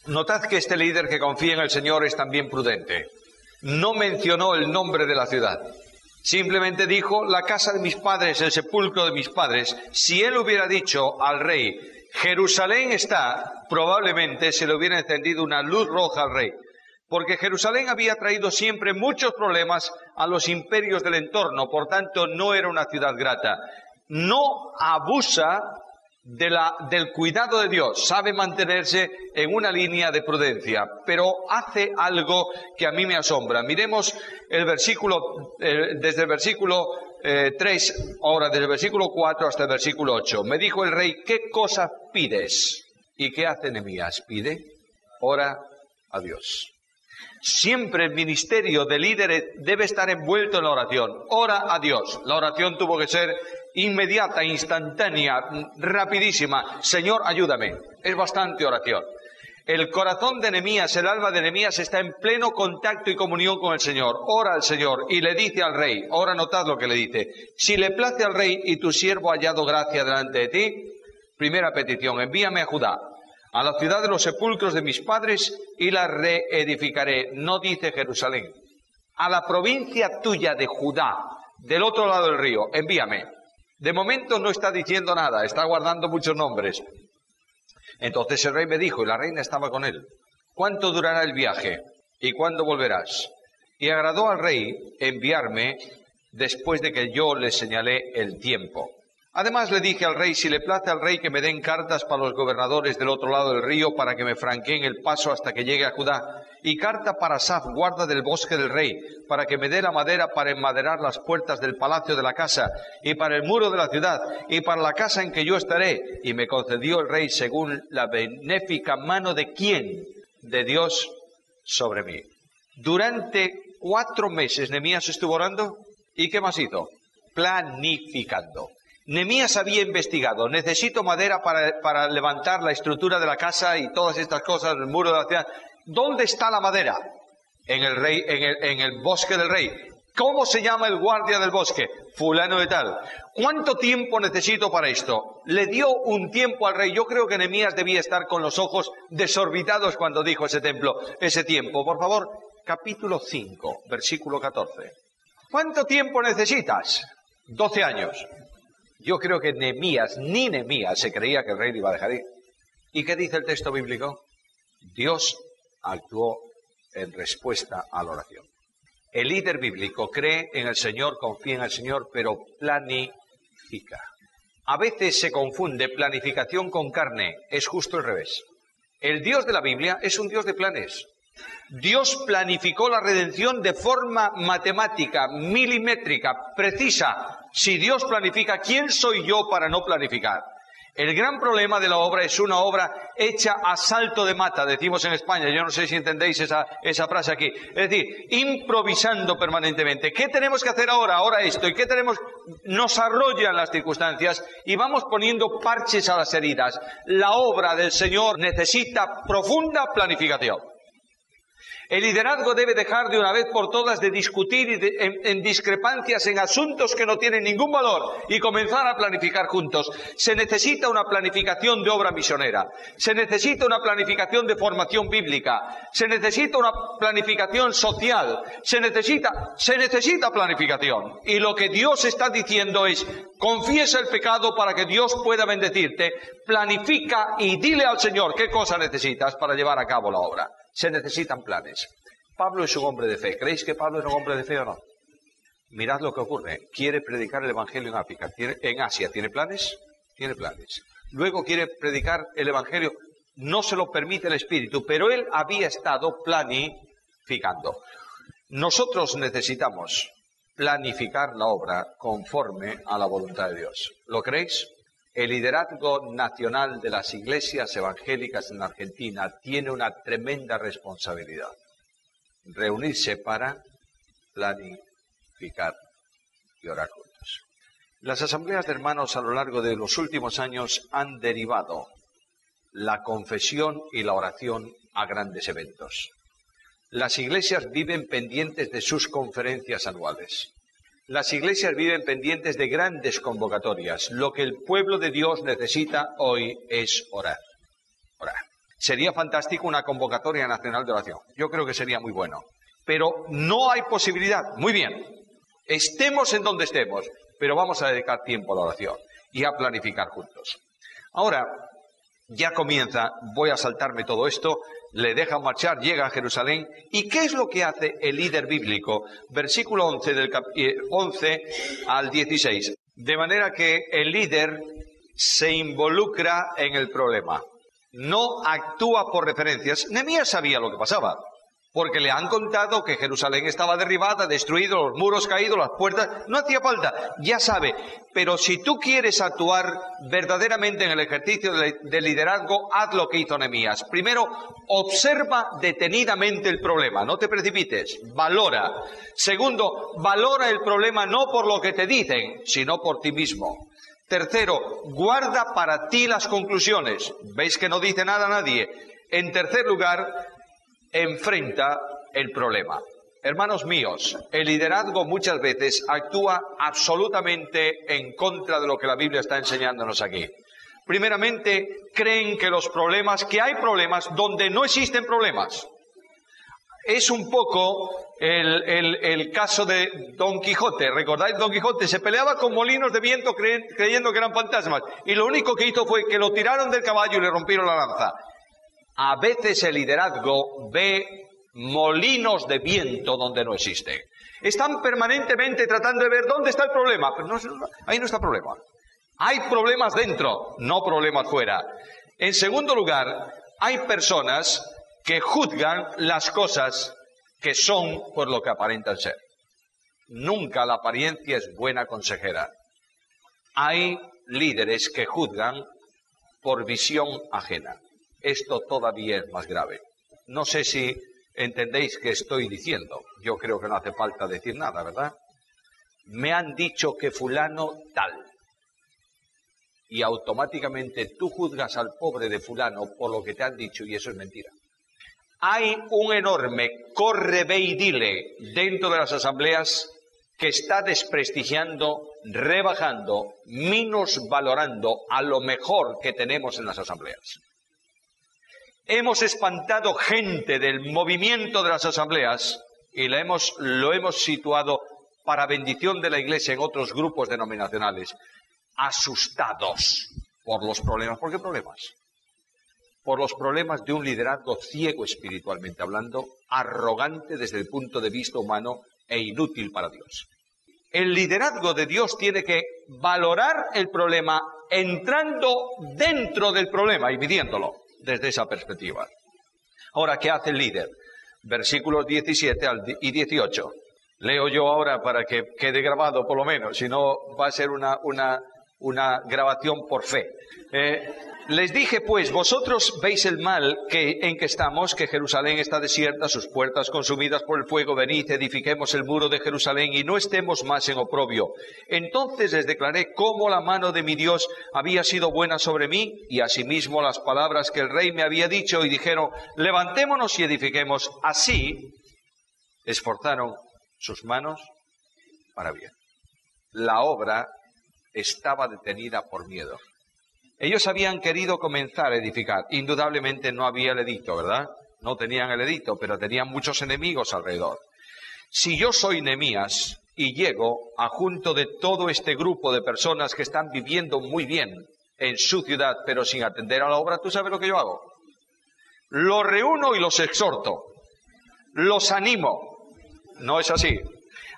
Notad que este líder que confía en el Señor es también prudente. No mencionó el nombre de la ciudad. Simplemente dijo, la casa de mis padres, el sepulcro de mis padres. Si él hubiera dicho al rey, Jerusalén está, probablemente se le hubiera encendido una luz roja al rey. Porque Jerusalén había traído siempre muchos problemas a los imperios del entorno, por tanto no era una ciudad grata. No abusa del cuidado de Dios, sabe mantenerse en una línea de prudencia, pero hace algo que a mí me asombra. Miremos el versículo, desde el versículo 3, ahora desde el versículo 4 hasta el versículo 8. Me dijo el rey, ¿qué cosa pides? ¿Y qué hace Nehemías? Pide, ora a Dios. Siempre el ministerio de líderes debe estar envuelto en la oración. Ora a Dios. La oración tuvo que ser inmediata, instantánea, rapidísima. Señor, ayúdame. Es bastante oración. El corazón de Nehemías, el alma de Nehemías está en pleno contacto y comunión con el Señor. Ora al Señor y le dice al rey, ahora notad lo que le dice. Si le place al rey y tu siervo ha hallado gracia delante de ti, primera petición, envíame a Judá, a la ciudad de los sepulcros de mis padres, y la reedificaré. No dice Jerusalén. A la provincia tuya de Judá, del otro lado del río, envíame. De momento no está diciendo nada, está guardando muchos nombres. Entonces el rey me dijo, y la reina estaba con él, ¿cuánto durará el viaje? ¿Y cuándo volverás? Y agradó al rey enviarme después de que yo le señalé el tiempo. Además le dije al rey, si le place al rey que me den cartas para los gobernadores del otro lado del río para que me franqueen el paso hasta que llegue a Judá, y carta para Asaf, guarda del bosque del rey, para que me dé la madera para enmaderar las puertas del palacio de la casa, y para el muro de la ciudad, y para la casa en que yo estaré. Y me concedió el rey según la benéfica mano de ¿quién? De Dios sobre mí. Durante 4 meses Nehemías estuvo orando, ¿y qué más hizo? Planificando. Nehemías había investigado, necesito madera para levantar la estructura de la casa y todas estas cosas, el muro de la ciudad. ¿Dónde está la madera? En el bosque del rey. ¿Cómo se llama el guardia del bosque? Fulano de tal. ¿Cuánto tiempo necesito para esto? Le dio un tiempo al rey. Yo creo que Nehemías debía estar con los ojos desorbitados cuando dijo ese tiempo. Por favor, capítulo 5, versículo 14. ¿Cuánto tiempo necesitas? 12 años. Yo creo que ni Nehemías se creía que el rey le iba a dejar ir. ¿Y qué dice el texto bíblico? Dios actuó en respuesta a la oración. El líder bíblico cree en el Señor, confía en el Señor, pero planifica. A veces se confunde planificación con carne. Es justo al revés. El Dios de la Biblia es un Dios de planes. Dios planificó la redención de forma matemática, milimétrica, precisa. Si Dios planifica, ¿quién soy yo para no planificar? El gran problema de la obra es una obra hecha a salto de mata, decimos en España. Yo no sé si entendéis esa frase aquí. Es decir, improvisando permanentemente. ¿Qué tenemos que hacer ahora? Ahora esto. ¿Y qué tenemos? Nos arrollan las circunstancias y vamos poniendo parches a las heridas. La obra del Señor necesita profunda planificación. El liderazgo debe dejar de una vez por todas de discutir en discrepancias en asuntos que no tienen ningún valor y comenzar a planificar juntos. Se necesita una planificación de obra misionera, se necesita una planificación de formación bíblica, se necesita una planificación social, se necesita planificación. Y lo que Dios está diciendo es, confiesa el pecado para que Dios pueda bendecirte, planifica y dile al Señor qué cosa necesitas para llevar a cabo la obra. Se necesitan planes. Pablo es un hombre de fe. ¿Creéis que Pablo era un hombre de fe o no? Mirad lo que ocurre. Quiere predicar el Evangelio en África. En Asia. ¿Tiene planes? Tiene planes. Luego quiere predicar el Evangelio. No se lo permite el Espíritu, pero él había estado planificando. Nosotros necesitamos planificar la obra conforme a la voluntad de Dios. ¿Lo creéis? El liderazgo nacional de las iglesias evangélicas en Argentina tiene una tremenda responsabilidad. Reunirse para planificar y orar juntos. Las asambleas de hermanos a lo largo de los últimos años han derivado la confesión y la oración a grandes eventos. Las iglesias viven pendientes de sus conferencias anuales. Las iglesias viven pendientes de grandes convocatorias. Lo que el pueblo de Dios necesita hoy es orar. Orar. Sería fantástico una convocatoria nacional de oración. Yo creo que sería muy bueno. Pero no hay posibilidad. Muy bien. Estemos en donde estemos, pero vamos a dedicar tiempo a la oración y a planificar juntos. Ahora, ya comienza, voy a saltarme todo esto, le dejan marchar, llega a Jerusalén. ¿Y qué es lo que hace el líder bíblico? Versículo 11, 11 al 16. De manera que el líder se involucra en el problema. No actúa por referencias. Nehemías sabía lo que pasaba, porque le han contado que Jerusalén estaba derribada, destruido, los muros caídos, las puertas. No hacía falta, ya sabe. Pero si tú quieres actuar verdaderamente en el ejercicio de liderazgo, haz lo que hizo Nehemías. Primero, observa detenidamente el problema, no te precipites, valora. Segundo, valora el problema no por lo que te dicen, sino por ti mismo. Tercero, guarda para ti las conclusiones. ¿Veis que no dice nada a nadie? En tercer lugar, enfrenta el problema. Hermanos míos, el liderazgo muchas veces actúa absolutamente en contra de lo que la Biblia está enseñándonos aquí. Primeramente, creen que que hay problemas donde no existen problemas. Es un poco el caso de Don Quijote. ¿Recordáis? Don Quijote se peleaba con molinos de viento creyendo que eran fantasmas. Y lo único que hizo fue que lo tiraron del caballo y le rompieron la lanza. A veces el liderazgo ve molinos de viento donde no existen. Están permanentemente tratando de ver dónde está el problema. Pero ahí no está el problema. Hay problemas dentro, no problemas fuera. En segundo lugar, hay personas que juzgan las cosas que son por lo que aparentan ser. Nunca la apariencia es buena consejera. Hay líderes que juzgan por visión ajena. Esto todavía es más grave. No sé si entendéis qué estoy diciendo. Yo creo que no hace falta decir nada, ¿verdad? Me han dicho que fulano tal. Y automáticamente tú juzgas al pobre de fulano por lo que te han dicho y eso es mentira. Hay un enorme corre, ve y dile dentro de las asambleas que está desprestigiando, rebajando, minusvalorando a lo mejor que tenemos en las asambleas. Hemos espantado gente del movimiento de las asambleas y lo hemos situado para bendición de la Iglesia en otros grupos denominacionales, asustados por los problemas. ¿Por qué problemas? Por los problemas de un liderazgo ciego espiritualmente hablando, arrogante desde el punto de vista humano e inútil para Dios. El liderazgo de Dios tiene que valorar el problema entrando dentro del problema y midiéndolo desde esa perspectiva. Ahora, ¿qué hace el líder? Versículos 17 y 18. Leo yo ahora para que quede grabado por lo menos, si no va a ser una grabación por fe. Les dije, pues, vosotros veis el mal en que estamos, que Jerusalén está desierta, sus puertas consumidas por el fuego. Venid, edifiquemos el muro de Jerusalén y no estemos más en oprobio. Entonces les declaré cómo la mano de mi Dios había sido buena sobre mí y asimismo las palabras que el rey me había dicho y dijeron, levantémonos y edifiquemos. Así esforzaron sus manos para bien. La obra estaba detenida por miedo. Ellos habían querido comenzar a edificar. Indudablemente no había el edicto, ¿verdad? No tenían el edicto, pero tenían muchos enemigos alrededor. Si yo soy Nehemías y llego a junto de todo este grupo de personas que están viviendo muy bien en su ciudad, pero sin atender a la obra, ¿tú sabes lo que yo hago? Los reúno y los exhorto. Los animo. No es así.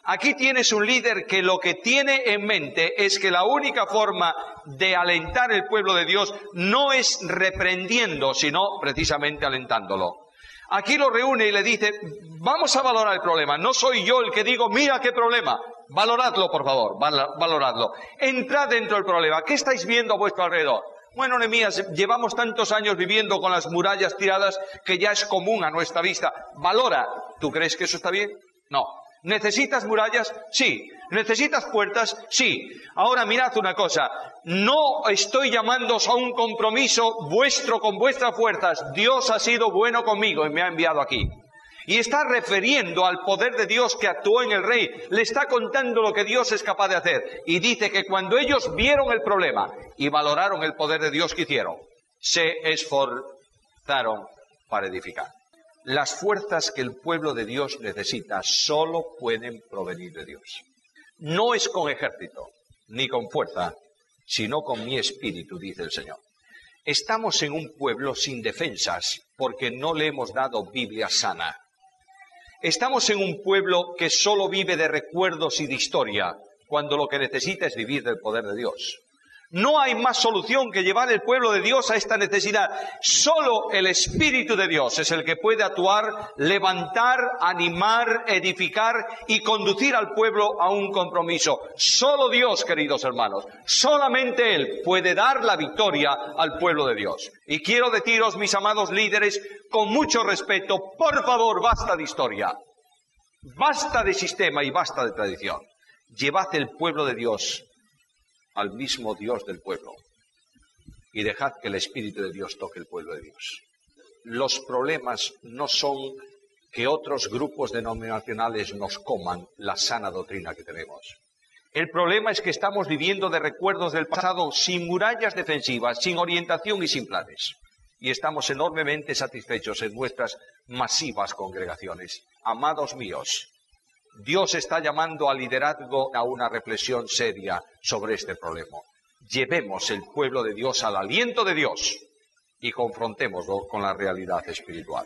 Aquí tienes un líder que lo que tiene en mente es que la única forma de alentar el pueblo de Dios no es reprendiendo, sino precisamente alentándolo. Aquí lo reúne y le dice, vamos a valorar el problema. No soy yo el que digo, mira qué problema. Valoradlo, por favor, valoradlo. Entrad dentro del problema. ¿Qué estáis viendo a vuestro alrededor? Bueno, Nehemías, llevamos tantos años viviendo con las murallas tiradas que ya es común a nuestra vista. Valora. ¿Tú crees que eso está bien? No. ¿Necesitas murallas? Sí. ¿Necesitas puertas? Sí. Ahora mirad una cosa. No estoy llamándoos a un compromiso vuestro con vuestras fuerzas. Dios ha sido bueno conmigo y me ha enviado aquí. Y está refiriendo al poder de Dios que actuó en el rey. Le está contando lo que Dios es capaz de hacer. Y dice que cuando ellos vieron el problema y valoraron el poder de Dios que hicieron, se esforzaron. esforzaron para edificar. Las fuerzas que el pueblo de Dios necesita solo pueden provenir de Dios. No es con ejército, ni con fuerza, sino con mi espíritu, dice el Señor. Estamos en un pueblo sin defensas porque no le hemos dado Biblia sana. Estamos en un pueblo que solo vive de recuerdos y de historia, cuando lo que necesita es vivir del poder de Dios. No hay más solución que llevar el pueblo de Dios a esta necesidad. Solo el Espíritu de Dios es el que puede actuar, levantar, animar, edificar y conducir al pueblo a un compromiso. Solo Dios, queridos hermanos, solamente Él puede dar la victoria al pueblo de Dios. Y quiero deciros, mis amados líderes, con mucho respeto, por favor, basta de historia, basta de sistema y basta de tradición. Llevad el pueblo de Dios al mismo Dios del pueblo y dejad que el Espíritu de Dios toque el pueblo de Dios. Los problemas no son que otros grupos denominacionales nos coman la sana doctrina que tenemos. El problema es que estamos viviendo de recuerdos del pasado sin murallas defensivas, sin orientación y sin planes. Y estamos enormemente satisfechos en nuestras masivas congregaciones. Amados míos, Dios está llamando al liderazgo a una reflexión seria sobre este problema. Llevemos el pueblo de Dios al aliento de Dios y confrontémoslo con la realidad espiritual.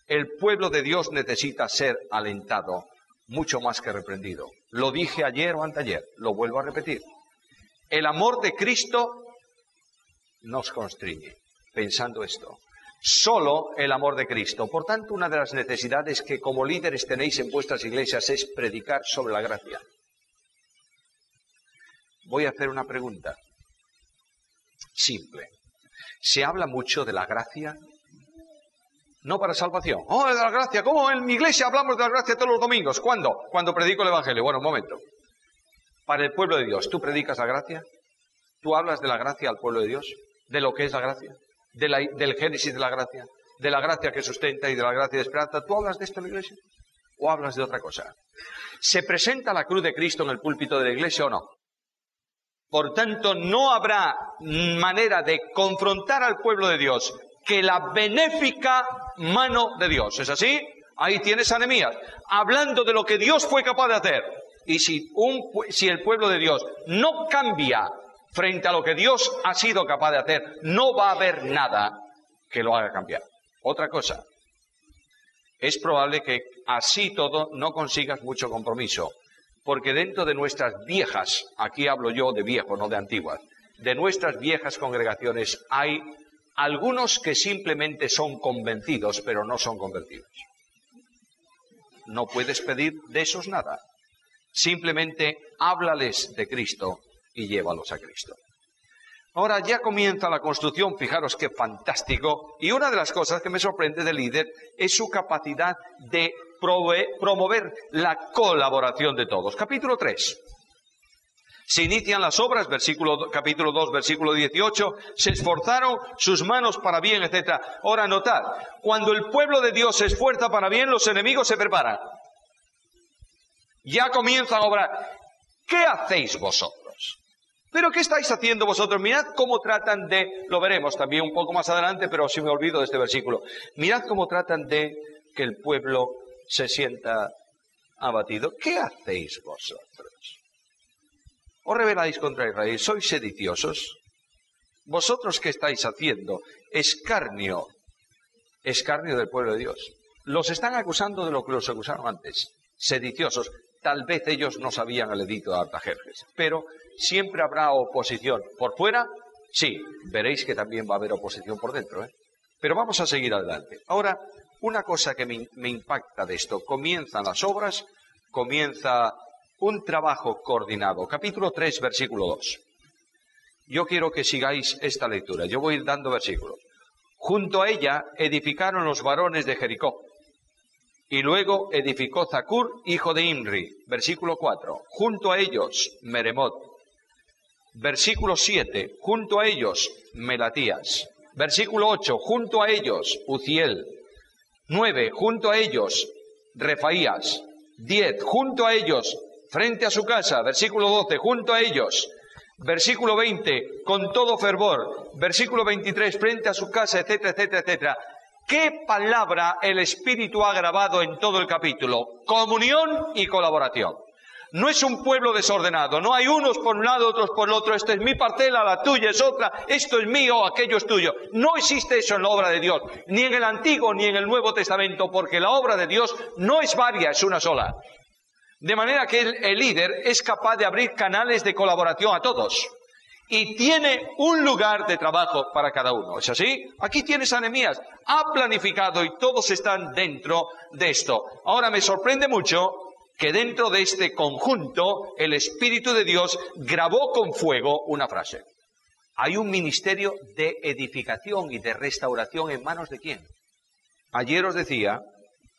El pueblo de Dios necesita ser alentado mucho más que reprendido. Lo dije ayer o anteayer, lo vuelvo a repetir. El amor de Cristo nos constriñe. Pensando esto, solo el amor de Cristo. Por tanto, una de las necesidades que como líderes tenéis en vuestras iglesias es predicar sobre la gracia. Voy a hacer una pregunta simple. ¿Se habla mucho de la gracia? No para salvación. ¡Oh, de la gracia! ¿Cómo en mi iglesia hablamos de la gracia todos los domingos? ¿Cuándo? Cuando predico el Evangelio. Bueno, un momento. Para el pueblo de Dios, ¿tú predicas la gracia? ¿Tú hablas de la gracia al pueblo de Dios? ¿De lo que es la gracia? Del génesis de la gracia que sustenta y de la gracia de esperanza. ¿Tú hablas de esto en la iglesia? ¿O hablas de otra cosa? ¿Se presenta la cruz de Cristo en el púlpito de la iglesia o no? Por tanto, no habrá manera de confrontar al pueblo de Dios que la benéfica mano de Dios. ¿Es así? Ahí tienes a Nehemías, hablando de lo que Dios fue capaz de hacer. Y si el pueblo de Dios no cambia frente a lo que Dios ha sido capaz de hacer, no va a haber nada que lo haga cambiar. Otra cosa, es probable que así todo no consigas mucho compromiso, porque dentro de nuestras viejas, aquí hablo yo de viejo, no de antiguas, de nuestras viejas congregaciones hay algunos que simplemente son convencidos, pero no son convertidos. No puedes pedir de esos nada. Simplemente háblales de Cristo y llévalos a Cristo. Ahora ya comienza la construcción, fijaros qué fantástico, y una de las cosas que me sorprende del líder es su capacidad de promover la colaboración de todos. Capítulo 3. Se inician las obras, capítulo 2, versículo 18, se esforzaron sus manos para bien, etc. Ahora notad, cuando el pueblo de Dios se esfuerza para bien, los enemigos se preparan. Ya comienzan a obrar. ¿Qué hacéis vosotros? ¿Pero qué estáis haciendo vosotros? Mirad cómo tratan de, lo veremos también un poco más adelante, pero si me olvido de este versículo. Mirad cómo tratan de que el pueblo se sienta abatido. ¿Qué hacéis vosotros? ¿Os rebeláis contra Israel? ¿Sois sediciosos? ¿Vosotros qué estáis haciendo? Escarnio del pueblo de Dios. Los están acusando de lo que los acusaron antes. Sediciosos. Tal vez ellos no sabían el edicto de Artajerjes, pero siempre habrá oposición. ¿Por fuera? Sí, veréis que también va a haber oposición por dentro, ¿eh? Pero vamos a seguir adelante. Ahora, una cosa que me impacta de esto. Comienzan las obras, comienza un trabajo coordinado. Capítulo 3, versículo 2. Yo quiero que sigáis esta lectura. Yo voy a ir dando versículos. Junto a ella edificaron los varones de Jericó. Y luego edificó Zacur, hijo de Imri. Versículo 4. Junto a ellos, Meremot. Versículo 7. Junto a ellos, Melatías. Versículo 8. Junto a ellos, Uziel. 9. Junto a ellos, Refaías. 10. Junto a ellos, frente a su casa. Versículo 12. Junto a ellos, Versículo 20, con todo fervor. Versículo 23, frente a su casa, etcétera, etcétera, etcétera. ¿Qué palabra el Espíritu ha grabado en todo el capítulo? Comunión y colaboración. No es un pueblo desordenado, no hay unos por un lado, otros por el otro, esta es mi parcela, la tuya es otra, esto es mío, aquello es tuyo. No existe eso en la obra de Dios, ni en el Antiguo ni en el Nuevo Testamento, porque la obra de Dios no es varia, es una sola. De manera que el líder es capaz de abrir canales de colaboración a todos. Y tiene un lugar de trabajo para cada uno. ¿Es así? Aquí tienes a Nehemías. Ha planificado y todos están dentro de esto. Ahora me sorprende mucho que dentro de este conjunto el Espíritu de Dios grabó con fuego una frase. Hay un ministerio de edificación y de restauración en manos de ¿quién? Ayer os decía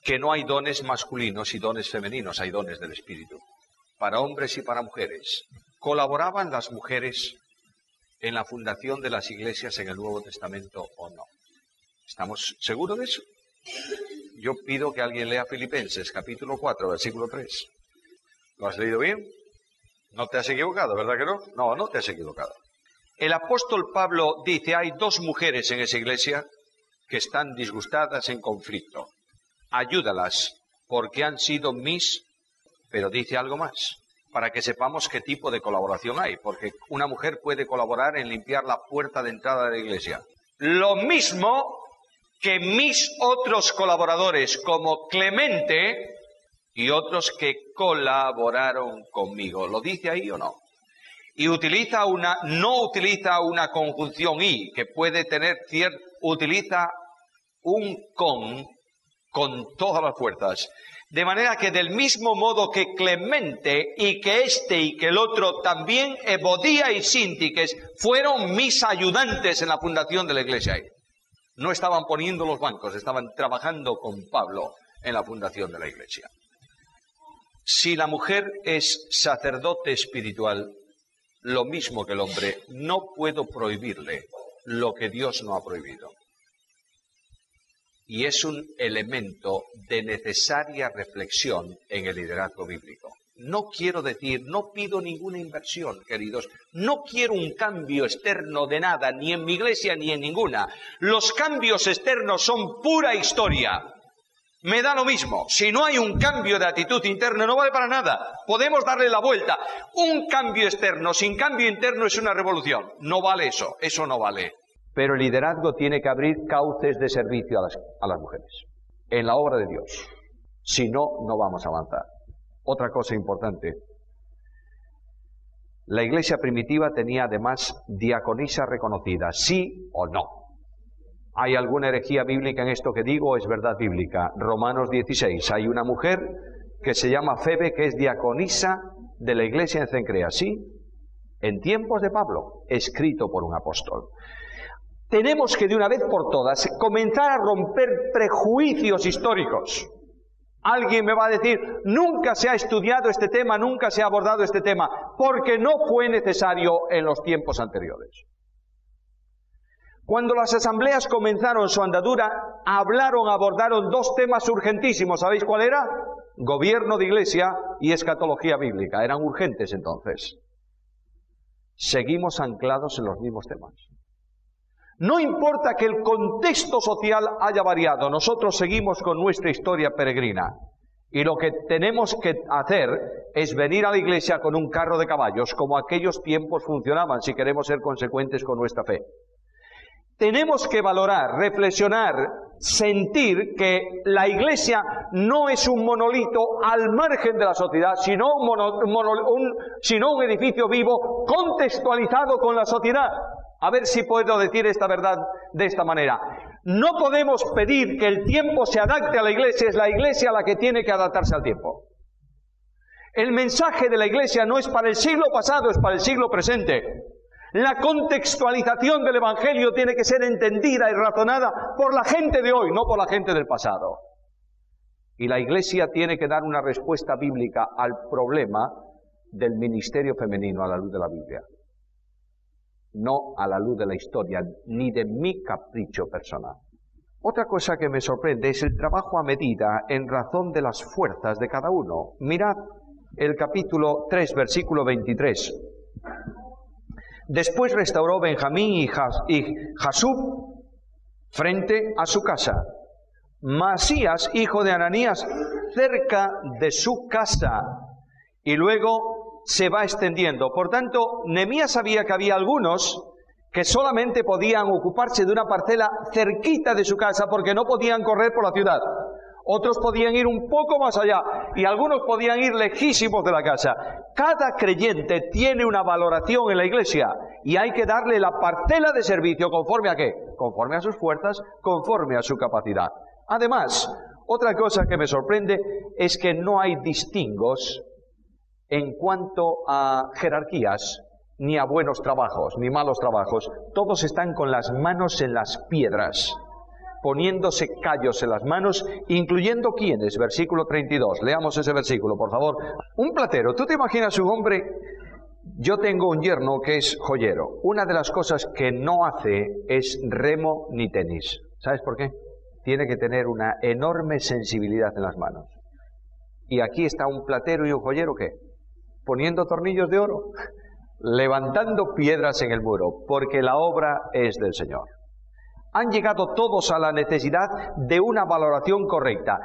que no hay dones masculinos y dones femeninos, hay dones del Espíritu. Para hombres y para mujeres. ¿Colaboraban las mujeres en la fundación de las iglesias en el Nuevo Testamento o no? ¿Estamos seguros de eso? Yo pido que alguien lea Filipenses, capítulo 4, versículo 3. ¿Lo has leído bien? No te has equivocado, ¿verdad que no? No, no te has equivocado. El apóstol Pablo dice, hay dos mujeres en esa iglesia que están disgustadas en conflicto. Ayúdalas, porque han sido mis... Pero dice algo más, para que sepamos qué tipo de colaboración hay, porque una mujer puede colaborar en limpiar la puerta de entrada de la iglesia. Lo mismo que mis otros colaboradores, como Clemente y otros que colaboraron conmigo. ¿Lo dice ahí o no? Y no utiliza una conjunción y, que puede tener utiliza un con todas las fuerzas. De manera que del mismo modo que Clemente y que este y que el otro, también Ebodía y Síntiques fueron mis ayudantes en la fundación de la iglesia ahí. No estaban poniendo los bancos, estaban trabajando con Pablo en la fundación de la iglesia. Si la mujer es sacerdote espiritual, lo mismo que el hombre, no puedo prohibirle lo que Dios no ha prohibido. Y es un elemento de necesaria reflexión en el liderazgo bíblico. No quiero decir, no pido ninguna inversión, queridos. No quiero un cambio externo de nada, ni en mi iglesia ni en ninguna. Los cambios externos son pura historia. Me da lo mismo. Si no hay un cambio de actitud interna, no vale para nada. Podemos darle la vuelta. Un cambio externo sin cambio interno es una revolución. No vale eso. Eso no vale. Pero el liderazgo tiene que abrir cauces de servicio a las mujeres. En la obra de Dios. Si no, no vamos a avanzar. Otra cosa importante. La iglesia primitiva tenía además diaconisas reconocidas. ¿Sí o no? ¿Hay alguna herejía bíblica en esto que digo? Es verdad bíblica. Romanos 16. Hay una mujer que se llama Febe, que es diaconisa de la iglesia en Cencrea. ¿Sí? En tiempos de Pablo, escrito por un apóstol. Tenemos que de una vez por todas comenzar a romper prejuicios históricos. Alguien me va a decir, nunca se ha estudiado este tema, nunca se ha abordado este tema, porque no fue necesario en los tiempos anteriores. Cuando las asambleas comenzaron su andadura, abordaron dos temas urgentísimos. ¿Sabéis cuál era? Gobierno de iglesia y escatología bíblica. Eran urgentes entonces. Seguimos anclados en los mismos temas. No importa que el contexto social haya variado, nosotros seguimos con nuestra historia peregrina. Y lo que tenemos que hacer es venir a la iglesia con un carro de caballos, como aquellos tiempos funcionaban, si queremos ser consecuentes con nuestra fe. Tenemos que valorar, reflexionar, sentir que la iglesia no es un monolito al margen de la sociedad, sino un edificio vivo contextualizado con la sociedad. A ver si puedo decir esta verdad de esta manera. No podemos pedir que el tiempo se adapte a la iglesia, es la iglesia la que tiene que adaptarse al tiempo. El mensaje de la iglesia no es para el siglo pasado, es para el siglo presente. La contextualización del evangelio tiene que ser entendida y razonada por la gente de hoy, no por la gente del pasado. Y la iglesia tiene que dar una respuesta bíblica al problema del ministerio femenino a la luz de la Biblia. No a la luz de la historia, ni de mi capricho personal. Otra cosa que me sorprende es el trabajo a medida en razón de las fuerzas de cada uno. Mirad el capítulo 3, versículo 23. Después restauró Benjamín y Jasub frente a su casa. Masías, hijo de Ananías, cerca de su casa. Y luego se va extendiendo. Por tanto, Nehemías sabía que había algunos que solamente podían ocuparse de una parcela cerquita de su casa porque no podían correr por la ciudad. Otros podían ir un poco más allá y algunos podían ir lejísimos de la casa. Cada creyente tiene una valoración en la iglesia y hay que darle la parcela de servicio conforme a ¿qué? Conforme a sus fuerzas, conforme a su capacidad. Además, otra cosa que me sorprende es que no hay distingos en cuanto a jerarquías, ni a buenos trabajos, ni malos trabajos. Todos están con las manos en las piedras, poniéndose callos en las manos, incluyendo ¿quiénes? Versículo 32. Leamos ese versículo, por favor. Un platero. ¿Tú te imaginas un hombre? Yo tengo un yerno que es joyero. Una de las cosas que no hace es remo ni tenis. ¿Sabes por qué? Tiene que tener una enorme sensibilidad en las manos. Y aquí está un platero y un joyero, ¿qué? Poniendo tornillos de oro, levantando piedras en el muro, porque la obra es del Señor. Han llegado todos a la necesidad de una valoración correcta.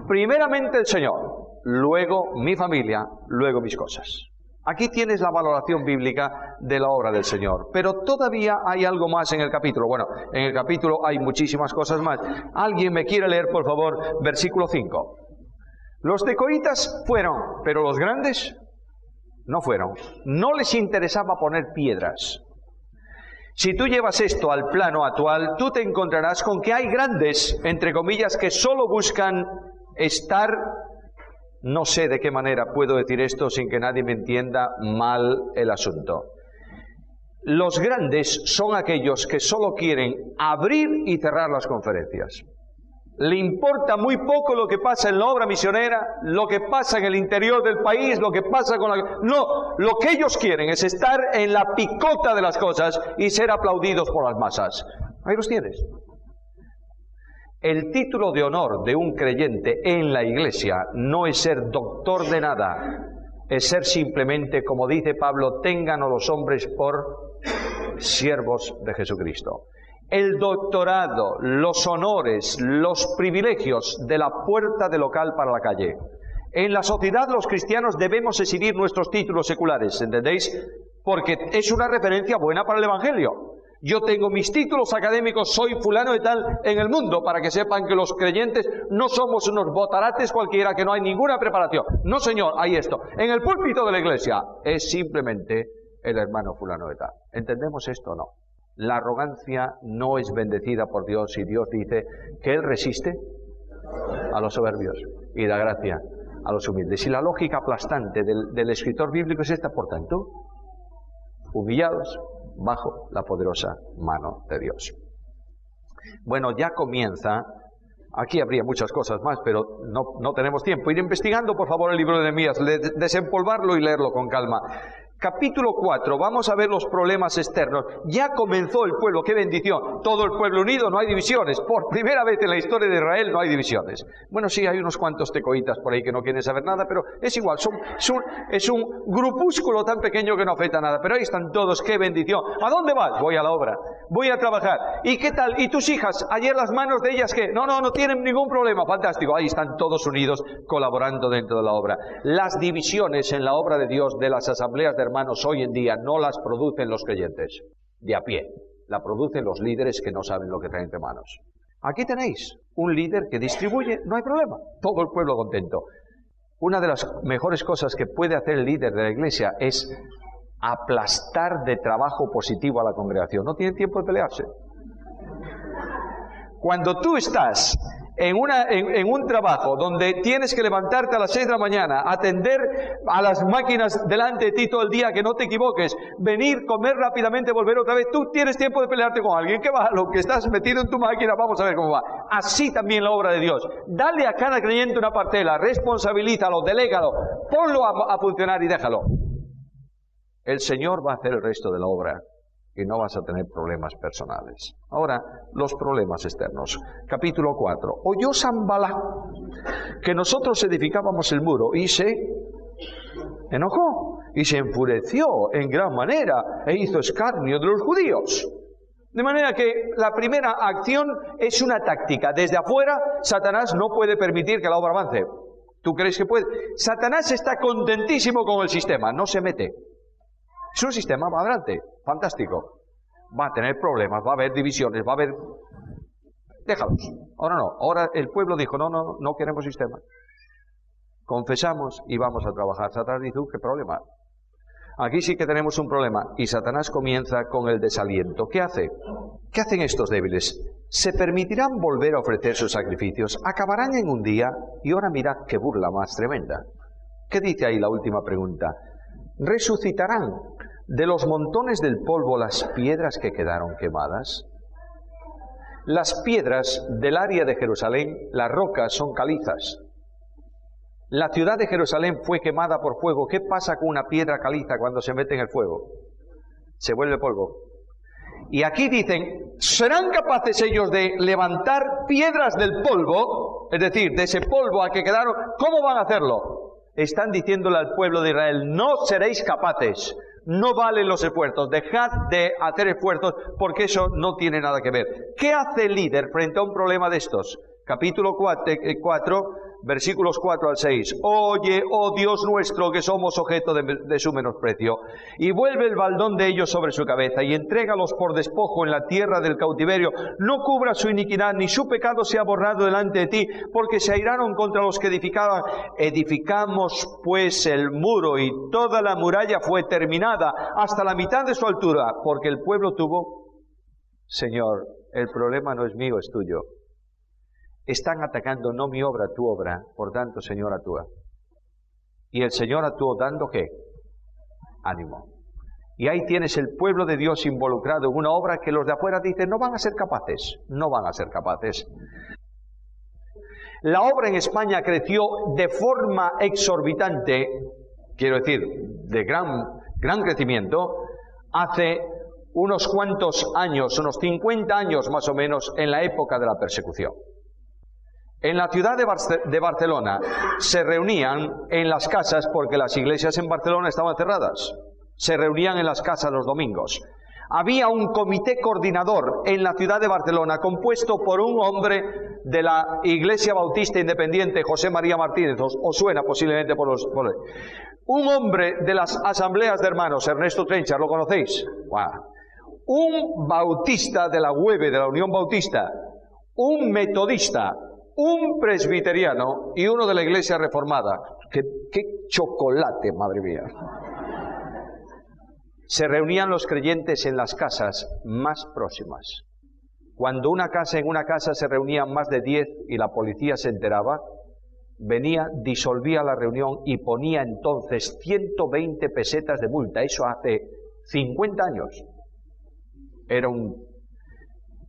Primeramente el Señor, luego mi familia, luego mis cosas. Aquí tienes la valoración bíblica de la obra del Señor. Pero todavía hay algo más en el capítulo. Bueno, en el capítulo hay muchísimas cosas más. ¿Alguien me quiere leer, por favor, versículo 5? Los tecoitas fueron, pero los grandes no fueron. No les interesaba poner piedras. Si tú llevas esto al plano actual, tú te encontrarás con que hay grandes, entre comillas, que solo buscan estar, no sé de qué manera puedo decir esto sin que nadie me entienda mal el asunto. Los grandes son aquellos que solo quieren abrir y cerrar las conferencias. Le importa muy poco lo que pasa en la obra misionera, lo que pasa en el interior del país, lo que pasa con la... No, lo que ellos quieren es estar en la picota de las cosas y ser aplaudidos por las masas. Ahí los tienes. El título de honor de un creyente en la iglesia no es ser doctor de nada, es ser simplemente, como dice Pablo, tengan a los hombres por siervos de Jesucristo. El doctorado, los honores, los privilegios de la puerta de local para la calle. En la sociedad los cristianos debemos exhibir nuestros títulos seculares, ¿entendéis? Porque es una referencia buena para el Evangelio. Yo tengo mis títulos académicos, soy fulano de tal en el mundo, para que sepan que los creyentes no somos unos botarates cualquiera, que no hay ninguna preparación. No, señor, hay esto. En el púlpito de la iglesia es simplemente el hermano fulano de tal. ¿Entendemos esto o no? La arrogancia no es bendecida por Dios y Dios dice que Él resiste a los soberbios y da gracia a los humildes. Y la lógica aplastante del escritor bíblico es esta, por tanto, humillados bajo la poderosa mano de Dios. Bueno, ya comienza, aquí habría muchas cosas más, pero no tenemos tiempo. Ir investigando, por favor, el libro de Nehemías, desempolvarlo y leerlo con calma. Capítulo 4, vamos a ver los problemas externos. Ya comenzó el pueblo, qué bendición. Todo el pueblo unido, no hay divisiones. Por primera vez en la historia de Israel no hay divisiones. Bueno, sí, hay unos cuantos tecoitas por ahí que no quieren saber nada, pero es igual. Es un grupúsculo tan pequeño que no afecta a nada. Pero ahí están todos, qué bendición. ¿A dónde vas? Voy a la obra, voy a trabajar. ¿Y qué tal? ¿Y tus hijas? Ayer las manos de ellas, ¿qué? No tienen ningún problema. Fantástico. Ahí están todos unidos, colaborando dentro de la obra. Las divisiones en la obra de Dios, de las asambleas de hermanos hoy en día, no las producen los creyentes de a pie, la producen los líderes que no saben lo que traen entre manos. Aquí tenéis un líder que distribuye, no hay problema, todo el pueblo contento. Una de las mejores cosas que puede hacer el líder de la iglesia es aplastar de trabajo positivo a la congregación. No tienen tiempo de pelearse. Cuando tú estás en un trabajo donde tienes que levantarte a las 6 de la mañana, atender a las máquinas delante de ti todo el día, que no te equivoques, venir, comer rápidamente, volver otra vez, tú tienes tiempo de pelearte con alguien. ¿Qué va? Lo que estás metido en tu máquina, vamos a ver cómo va. Así también la obra de Dios. Dale a cada creyente una parcela, responsabilízalo, delégalo, ponlo a funcionar y déjalo. El Señor va a hacer el resto de la obra y no vas a tener problemas personales. Ahora, los problemas externos. Capítulo 4. Oyó Sanballat que nosotros edificábamos el muro y se enojó y se enfureció en gran manera e hizo escarnio de los judíos. De manera que la primera acción es una táctica. Desde afuera, Satanás no puede permitir que la obra avance. ¿Tú crees que puede? Satanás está contentísimo con el sistema, no se mete. Es un sistema, va adelante, fantástico. Va a tener problemas, va a haber divisiones, va a haber... Déjalos. Ahora no. Ahora el pueblo dijo, no queremos sistema. Confesamos y vamos a trabajar. Satanás dice, ¿qué problema? Aquí sí que tenemos un problema. Y Satanás comienza con el desaliento. ¿Qué hace? ¿Qué hacen estos débiles? ¿Se permitirán volver a ofrecer sus sacrificios? ¿Acabarán en un día? Y ahora mirad qué burla más tremenda. ¿Qué dice ahí la última pregunta? ¿Resucitarán de los montones del polvo las piedras que quedaron quemadas? Las piedras del área de Jerusalén, las rocas son calizas. La ciudad de Jerusalén fue quemada por fuego. ¿Qué pasa con una piedra caliza cuando se mete en el fuego? Se vuelve polvo. Y aquí dicen, ¿serán capaces ellos de levantar piedras del polvo? Es decir, de ese polvo a que quedaron. ¿Cómo van a hacerlo? Están diciéndole al pueblo de Israel, no seréis capaces. No valen los esfuerzos. Dejad de hacer esfuerzos porque eso no tiene nada que ver. ¿Qué hace el líder frente a un problema de estos? Capítulo 4, versículos 4 al 6. Oye, oh Dios nuestro, que somos objeto de su menosprecio. Y vuelve el baldón de ellos sobre su cabeza, y entrégalos por despojo en la tierra del cautiverio. No cubra su iniquidad, ni su pecado sea borrado delante de ti, porque se airaron contra los que edificaban. Edificamos pues el muro, y toda la muralla fue terminada, hasta la mitad de su altura, porque el pueblo tuvo... Señor, el problema no es mío, es tuyo. Están atacando no mi obra, tu obra, por tanto, Señor, actúa. Y el Señor actuó dando ¿qué? Ánimo. Y ahí tienes el pueblo de Dios involucrado en una obra que los de afuera dicen, no van a ser capaces, no van a ser capaces. La obra en España creció de forma exorbitante, quiero decir, de gran crecimiento, hace unos cuantos años, unos 50 años más o menos, en la época de la persecución. En la ciudad de Barcelona se reunían en las casas, porque las iglesias en Barcelona estaban cerradas, se reunían en las casas los domingos. Había un comité coordinador en la ciudad de Barcelona compuesto por un hombre de la Iglesia Bautista Independiente, José María Martínez, os suena posiblemente por un hombre de las asambleas de hermanos, Ernesto Trenchar, ¿lo conocéis? Wow. Un bautista de la UEB, de la Unión Bautista, un metodista, un presbiteriano y uno de la Iglesia Reformada. ¡Qué chocolate, madre mía! Se reunían los creyentes en las casas más próximas. Cuando en una casa se reunían más de 10 y la policía se enteraba, venía, disolvía la reunión y ponía entonces 120 pesetas de multa. Eso hace 50 años.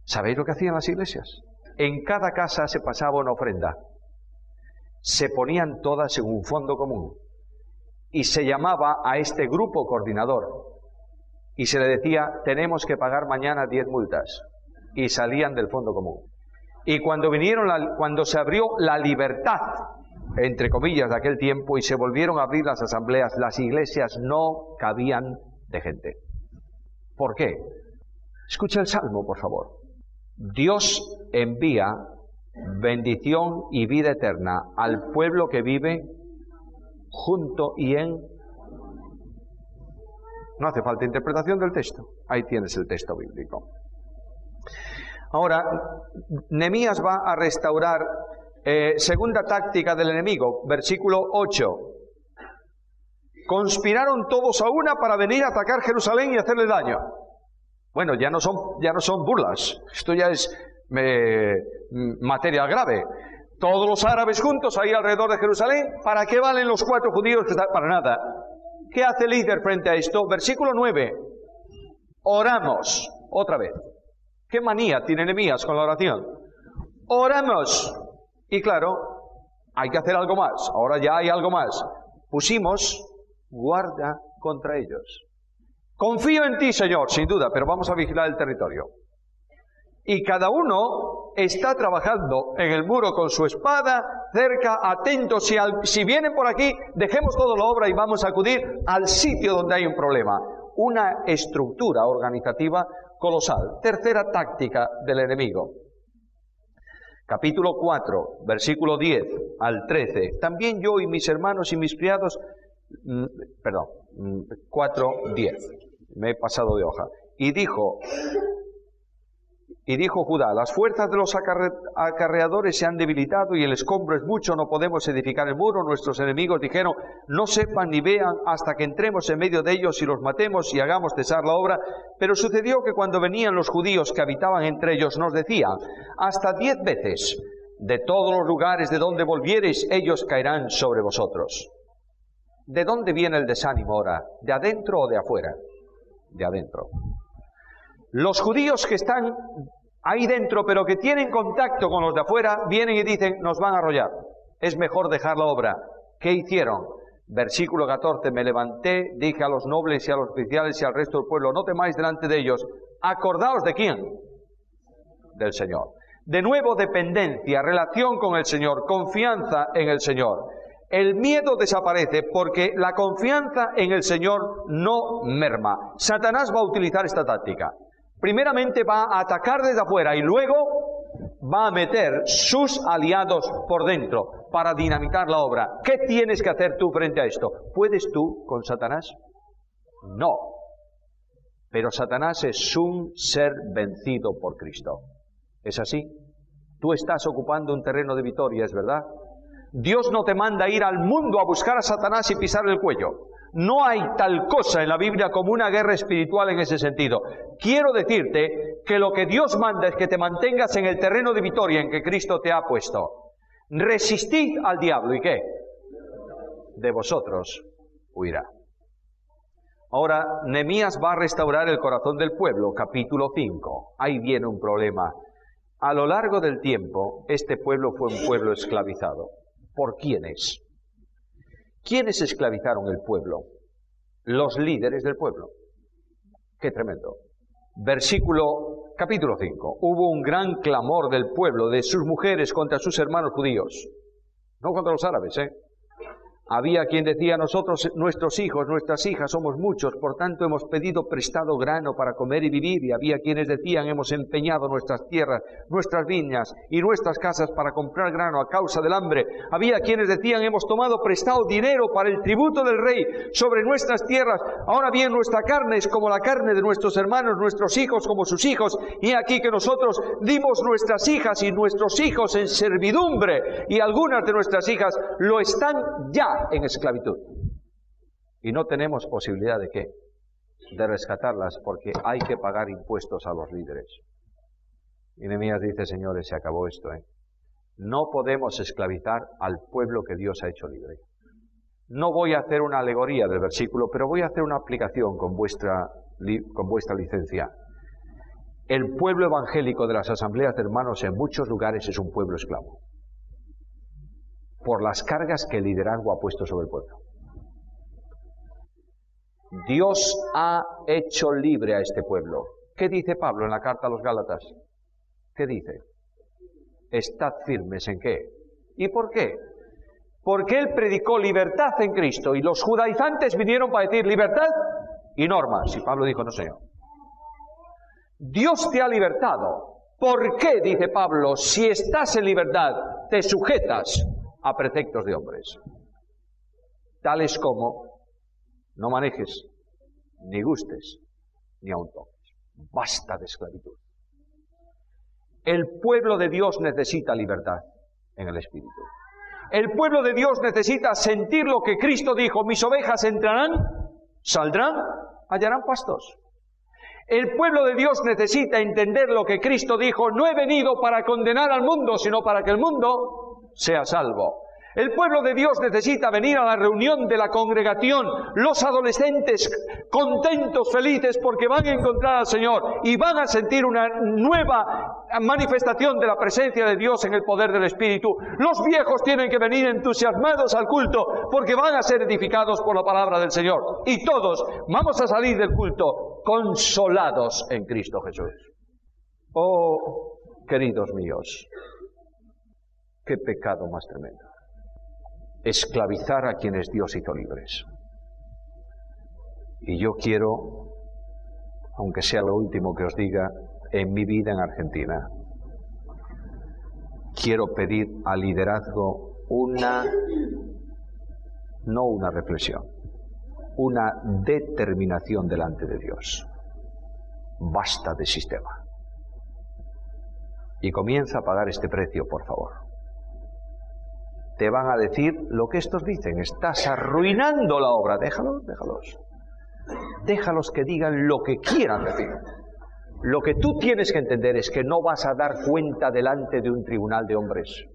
¿Sabéis lo que hacían las iglesias? En cada casa se pasaba una ofrenda. Se ponían todas en un fondo común. Y se llamaba a este grupo coordinador. Y se le decía, tenemos que pagar mañana 10 multas. Y salían del fondo común. Y cuando se abrió la libertad, entre comillas, de aquel tiempo, y se volvieron a abrir las asambleas, las iglesias no cabían de gente. ¿Por qué? Escucha el Salmo, por favor. Dios envía bendición y vida eterna al pueblo que vive junto y en... No hace falta interpretación del texto. Ahí tienes el texto bíblico. Ahora, Nehemías va a restaurar segunda táctica del enemigo, versículo 8. Conspiraron todos a una para venir a atacar Jerusalén y hacerle daño. Bueno, ya no son burlas. Esto ya es materia grave. Todos los árabes juntos ahí alrededor de Jerusalén. ¿Para qué valen los 4 judíos? Para nada. ¿Qué hace el líder frente a esto? Versículo 9. Oramos. Otra vez. ¿Qué manía tiene Nehemías con la oración? Oramos. Y claro, hay que hacer algo más. Ahora ya hay algo más. Pusimos guarda contra ellos. Confío en ti, Señor, sin duda, pero vamos a vigilar el territorio. Y cada uno está trabajando en el muro con su espada, cerca, atento. Si vienen por aquí, dejemos toda la obra y vamos a acudir al sitio donde hay un problema. Una estructura organizativa colosal. Tercera táctica del enemigo. Capítulo 4, versículo 10 al 13. También yo y mis hermanos y mis criados... 4, 10. Me he pasado de hoja. Y dijo Judá: las fuerzas de los acarreadores se han debilitado y el escombro es mucho, no podemos edificar el muro. Nuestros enemigos dijeron: no sepan ni vean hasta que entremos en medio de ellos y los matemos y hagamos cesar la obra. Pero sucedió que cuando venían los judíos que habitaban entre ellos, nos decían: hasta 10 veces de todos los lugares de donde volviereis, ellos caerán sobre vosotros. ¿De dónde viene el desánimo ahora? ¿De adentro o de afuera? De adentro. Los judíos que están ahí dentro, pero que tienen contacto con los de afuera, vienen y dicen: nos van a arrollar, es mejor dejar la obra. ¿Qué hicieron? Versículo 14, me levanté, dije a los nobles y a los oficiales y al resto del pueblo: no temáis delante de ellos. ¿Acordaos de quién? Del Señor. De nuevo, dependencia, relación con el Señor, confianza en el Señor. El miedo desaparece porque la confianza en el Señor no merma. Satanás va a utilizar esta táctica. Primeramente va a atacar desde afuera y luego va a meter sus aliados por dentro para dinamitar la obra. ¿Qué tienes que hacer tú frente a esto? ¿Puedes tú con Satanás? No. Pero Satanás es un ser vencido por Cristo. ¿Es así? Tú estás ocupando un terreno de victoria, ¿es verdad? Dios no te manda ir al mundo a buscar a Satanás y pisarle el cuello. No hay tal cosa en la Biblia como una guerra espiritual en ese sentido. Quiero decirte que lo que Dios manda es que te mantengas en el terreno de victoria en que Cristo te ha puesto. Resistid al diablo, ¿y qué? De vosotros huirá. Ahora, Nehemías va a restaurar el corazón del pueblo, capítulo 5. Ahí viene un problema. A lo largo del tiempo, este pueblo fue un pueblo esclavizado. ¿Por quiénes? ¿Quiénes esclavizaron el pueblo? Los líderes del pueblo. ¡Qué tremendo! Capítulo 5. Hubo un gran clamor del pueblo, de sus mujeres contra sus hermanos judíos. No contra los árabes, Había quien decía: nosotros, nuestros hijos, nuestras hijas, somos muchos, por tanto hemos pedido prestado grano para comer y vivir. Y había quienes decían: hemos empeñado nuestras tierras, nuestras viñas y nuestras casas para comprar grano a causa del hambre. Había quienes decían: hemos tomado prestado dinero para el tributo del rey sobre nuestras tierras. Ahora bien, nuestra carne es como la carne de nuestros hermanos, nuestros hijos como sus hijos. Y aquí que nosotros dimos nuestras hijas y nuestros hijos en servidumbre, y algunas de nuestras hijas lo están ya en esclavitud. Y no tenemos posibilidad de ¿qué? De rescatarlas, porque hay que pagar impuestos a los líderes. Y Nehemías dice: señores, se acabó esto, No podemos esclavizar al pueblo que Dios ha hecho libre. No voy a hacer una alegoría del versículo, pero voy a hacer una aplicación con vuestra licencia. El pueblo evangélico de las asambleas de hermanos en muchos lugares es un pueblo esclavo, por las cargas que el liderazgo ha puesto sobre el pueblo. Dios ha hecho libre a este pueblo. ¿Qué dice Pablo en la carta a los Gálatas? ¿Qué dice? Estad firmes ¿en qué? ¿Y por qué? Porque él predicó libertad en Cristo y los judaizantes vinieron para decir libertad y normas. Y Pablo dijo: no, Señor. Dios te ha libertado. ¿Por qué, dice Pablo, si estás en libertad, te sujetas a preceptos de hombres, tales como: no manejes, ni gustes, ni aun toques? Basta de esclavitud. El pueblo de Dios necesita libertad en el espíritu. El pueblo de Dios necesita sentir lo que Cristo dijo: mis ovejas entrarán, saldrán, hallarán pastos. El pueblo de Dios necesita entender lo que Cristo dijo: no he venido para condenar al mundo, sino para que el mundo sea salvo. El pueblo de Dios necesita venir a la reunión de la congregación, los adolescentes contentos, felices, porque van a encontrar al Señor y van a sentir una nueva manifestación de la presencia de Dios en el poder del Espíritu. Los viejos tienen que venir entusiasmados al culto porque van a ser edificados por la palabra del Señor. Y todos vamos a salir del culto consolados en Cristo Jesús. Oh, Queridos míos, qué pecado más tremendo. Esclavizar a quienes Dios hizo libres. Y yo quiero, aunque sea lo último que os diga, en mi vida en Argentina, quiero pedir al liderazgo no una reflexión, una determinación delante de Dios. Basta de sistema. Y comienza a pagar este precio, por favor. Te van a decir lo que estos dicen. Estás arruinando la obra. Déjalos. Déjalos que digan lo que quieran decir. Lo que tú tienes que entender es que no vas a dar cuenta delante de un tribunal de hombres.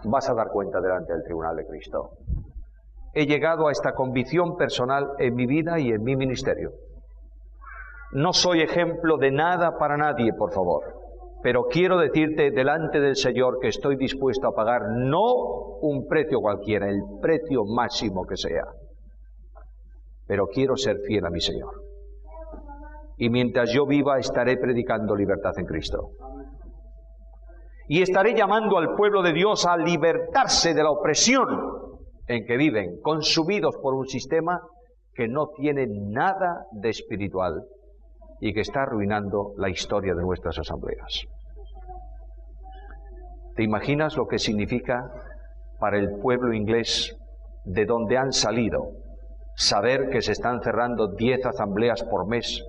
Vas a dar cuenta delante del tribunal de Cristo. He llegado a esta convicción personal en mi vida y en mi ministerio. No soy ejemplo de nada para nadie, por favor. Pero quiero decirte delante del Señor que estoy dispuesto a pagar no un precio cualquiera, el precio máximo que sea. Pero quiero ser fiel a mi Señor. Y mientras yo viva estaré predicando libertad en Cristo. Y estaré llamando al pueblo de Dios a libertarse de la opresión en que viven, consumidos por un sistema que no tiene nada de espiritual y que está arruinando la historia de nuestras asambleas. ¿Te imaginas lo que significa para el pueblo inglés, de donde han salido, saber que se están cerrando 10 asambleas por mes?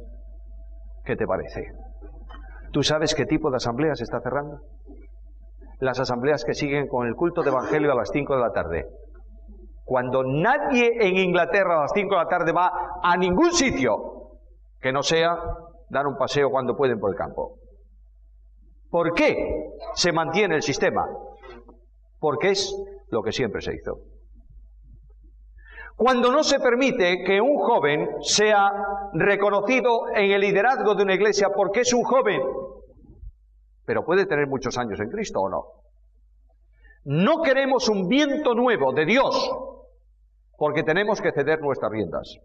¿Qué te parece? ¿Tú sabes qué tipo de asamblea se está cerrando? Las asambleas que siguen con el culto de evangelio a las 5 de la tarde. Cuando nadie en Inglaterra a las 5 de la tarde va a ningún sitio que no sea dar un paseo cuando pueden por el campo. ¿Por qué se mantiene el sistema? Porque es lo que siempre se hizo. Cuando no se permite que un joven sea reconocido en el liderazgo de una iglesia porque es un joven, pero puede tener muchos años en Cristo o no. No queremos un viento nuevo de Dios, porque tenemos que ceder nuestras riendas.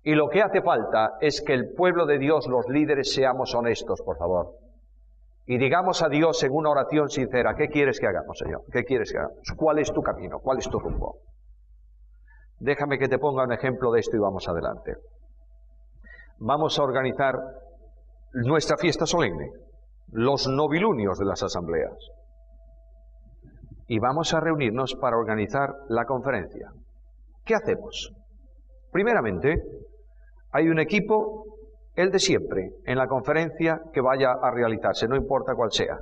Y lo que hace falta es que el pueblo de Dios, los líderes, seamos honestos, por favor. Y digamos a Dios en una oración sincera: ¿qué quieres que hagamos, Señor? ¿Qué quieres que hagamos? ¿Cuál es tu camino? ¿Cuál es tu rumbo? Déjame que te ponga un ejemplo de esto y vamos adelante. Vamos a organizar nuestra fiesta solemne, los novilunios de las asambleas. Y vamos a reunirnos para organizar la conferencia. ¿Qué hacemos? Primeramente, hay un equipo, el de siempre, en la conferencia que vaya a realizarse, no importa cuál sea.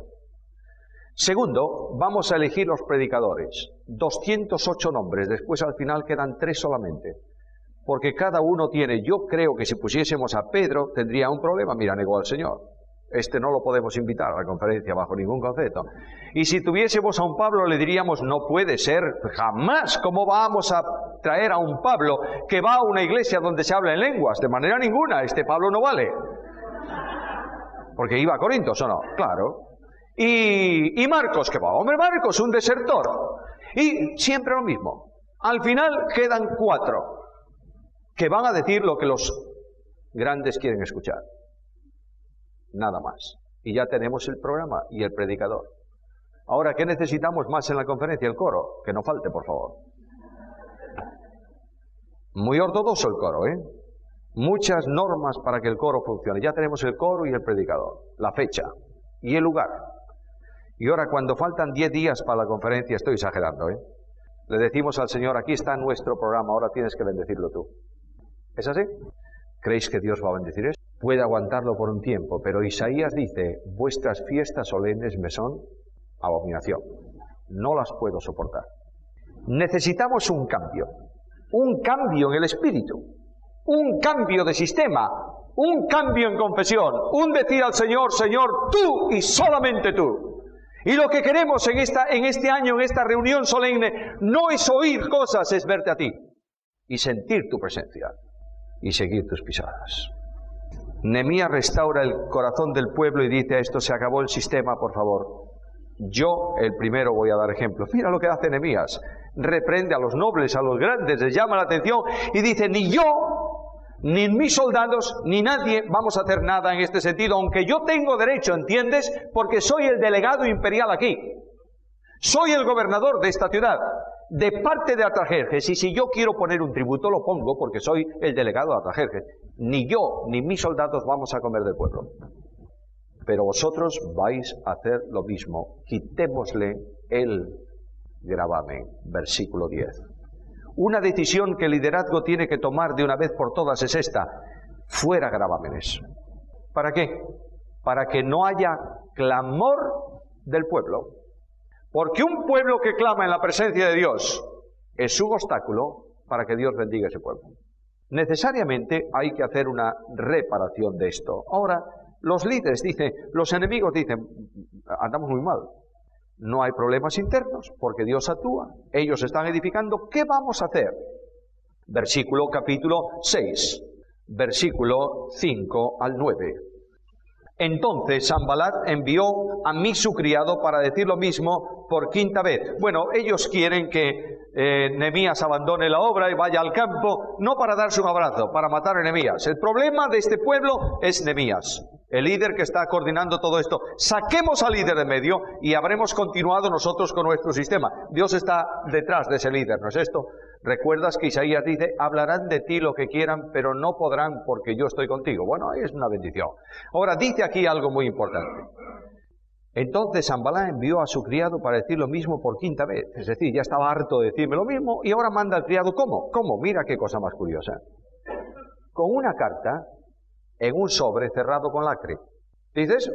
Segundo, vamos a elegir los predicadores, 208 nombres, después al final quedan 3 solamente, porque cada uno tiene, yo creo que si pusiésemos a Pedro tendría un problema, mira, negó al Señor. Este no lo podemos invitar a la conferencia bajo ningún concepto. Y si tuviésemos a un Pablo le diríamos, no puede ser, jamás, ¿cómo vamos a traer a un Pablo que va a una iglesia donde se habla en lenguas? De manera ninguna, este Pablo no vale. Porque iba a Corintios, ¿o no? Claro. Y Marcos, que va, hombre, Marcos, un desertor. Y siempre lo mismo. Al final quedan 4 que van a decir lo que los grandes quieren escuchar. Nada más. Y ya tenemos el programa y el predicador. Ahora, ¿qué necesitamos más en la conferencia? El coro. Que no falte, por favor. Muy ortodoxo el coro, ¿eh? Muchas normas para que el coro funcione. Ya tenemos el coro y el predicador, la fecha y el lugar. Y ahora, cuando faltan 10 días para la conferencia, estoy exagerando, ¿eh? Le decimos al Señor, aquí está nuestro programa, ahora tienes que bendecirlo tú. ¿Es así? ¿Creéis que Dios va a bendecir eso? Puede aguantarlo por un tiempo, pero Isaías dice, vuestras fiestas solemnes me son abominación. No las puedo soportar. Necesitamos un cambio en el espíritu, un cambio de sistema, un cambio en confesión, un decir al Señor, Señor, tú y solamente tú. Y lo que queremos en este año, en esta reunión solemne, no es oír cosas, es verte a ti y sentir tu presencia y seguir tus pisadas. Nehemías restaura el corazón del pueblo y dice, esto se acabó el sistema, por favor. Yo, el primero, voy a dar ejemplo. Mira lo que hace Nehemías. Reprende a los nobles, a los grandes, les llama la atención y dice, ni yo, Ni mis soldados, ni nadie vamos a hacer nada en este sentido, aunque yo tengo derecho, ¿entiendes? Porque soy el delegado imperial aquí. Soy el gobernador de esta ciudad, de parte de Artajerjes, y si yo quiero poner un tributo, lo pongo porque soy el delegado de Artajerjes. Ni yo, ni mis soldados vamos a comer del pueblo. Pero vosotros vais a hacer lo mismo. Quitémosle el gravamen. Versículo 10. Una decisión que el liderazgo tiene que tomar de una vez por todas es esta: fuera gravámenes. ¿Para qué? Para que no haya clamor del pueblo. Porque un pueblo que clama en la presencia de Dios es un obstáculo para que Dios bendiga ese pueblo. Necesariamente hay que hacer una reparación de esto. Ahora, los líderes dicen, los enemigos dicen, andamos muy mal. No hay problemas internos porque Dios actúa. Ellos están edificando. ¿Qué vamos a hacer? Versículo capítulo 6, versículo 5 al 9. Entonces Sanbalat envió a mí su criado para decir lo mismo por quinta vez. Bueno, ellos quieren que Nehemías abandone la obra y vaya al campo, no para darse un abrazo, para matar a Nehemías. El problema de este pueblo es Nehemías, el líder que está coordinando todo esto. Saquemos al líder de medio y habremos continuado nosotros con nuestro sistema. Dios está detrás de ese líder, ¿no es esto? ¿Recuerdas que Isaías dice, hablarán de ti lo que quieran, pero no podrán porque yo estoy contigo? Bueno, ahí es una bendición. Ahora, dice aquí algo muy importante. Entonces Sanbalat envió a su criado para decir lo mismo por quinta vez. Es decir, ya estaba harto de decirme lo mismo y ahora manda al criado. ¿Cómo? Mira qué cosa más curiosa. Con una carta en un sobre cerrado con lacre. ¿Dice eso?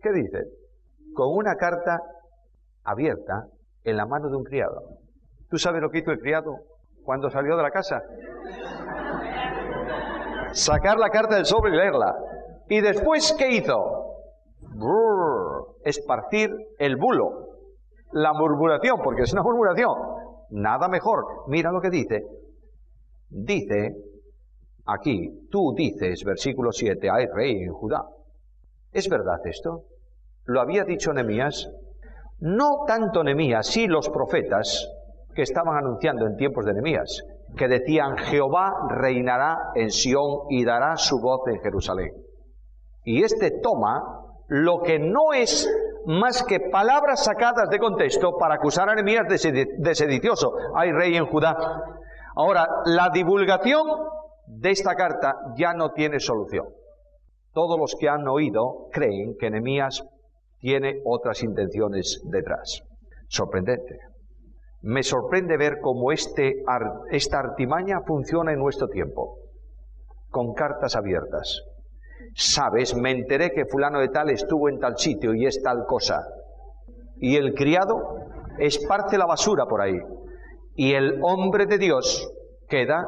¿Qué dice? Con una carta abierta en la mano de un criado. ¿Tú sabes lo que hizo el criado cuando salió de la casa? Sacar la carta del sobre y leerla. ¿Y después qué hizo? Esparcir el bulo, la murmuración, porque es una murmuración. Nada mejor. Mira lo que dice. Dice aquí, tú dices, versículo 7, hay rey en Judá. ¿Es verdad esto? Lo había dicho Nehemías. No tanto Nehemías, sí los profetas que estaban anunciando en tiempos de Nehemías, que decían, Jehová reinará en Sión y dará su voz en Jerusalén. Y este toma lo que no es más que palabras sacadas de contexto para acusar a Nehemías de sedicioso. Hay rey en Judá. Ahora, la divulgación de esta carta ya no tiene solución. Todos los que han oído creen que Nehemías tiene otras intenciones detrás. Sorprendente. Me sorprende ver cómo esta artimaña funciona en nuestro tiempo, con cartas abiertas. Sabes, me enteré que fulano de tal estuvo en tal sitio y es tal cosa. Y el criado esparce la basura por ahí. Y el hombre de Dios queda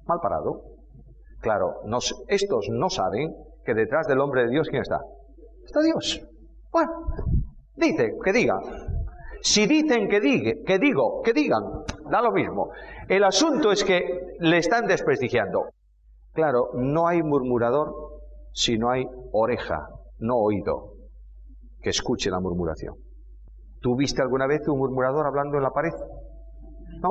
mal parado. Claro, estos no saben que detrás del hombre de Dios, ¿quién está? Está Dios. Bueno, dice, que diga. Si dicen que digan, da lo mismo. El asunto es que le están desprestigiando. Claro, no hay murmurador si no hay oreja, no oído, que escuche la murmuración. ¿Tú viste alguna vez un murmurador hablando en la pared? No.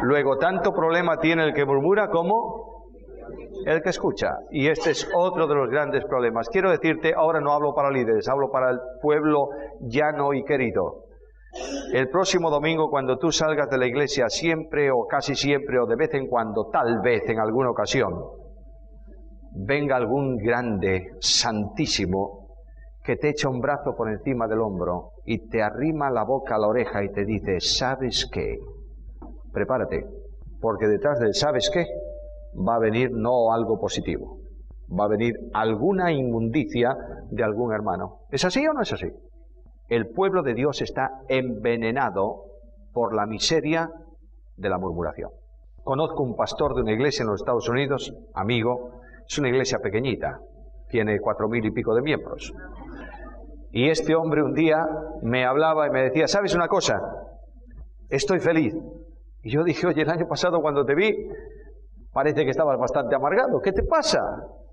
Luego, tanto problema tiene el que murmura como el que escucha. Y este es otro de los grandes problemas. Quiero decirte, ahora no hablo para líderes, hablo para el pueblo llano y querido. El próximo domingo, cuando tú salgas de la iglesia, siempre o casi siempre o de vez en cuando, tal vez en alguna ocasión, venga algún grande, santísimo, que te echa un brazo por encima del hombro y te arrima la boca a la oreja y te dice, ¿sabes qué? Prepárate, porque detrás del ¿sabes qué? Va a venir no algo positivo, va a venir alguna inmundicia de algún hermano. ¿Es así o no es así? El pueblo de Dios está envenenado por la miseria de la murmuración. Conozco un pastor de una iglesia en los Estados Unidos, amigo, es una iglesia pequeñita, tiene 4,000 y pico de miembros. Y este hombre un día me hablaba y me decía, ¿sabes una cosa? Estoy feliz. Y yo dije, oye, el año pasado cuando te vi, parece que estabas bastante amargado. ¿Qué te pasa?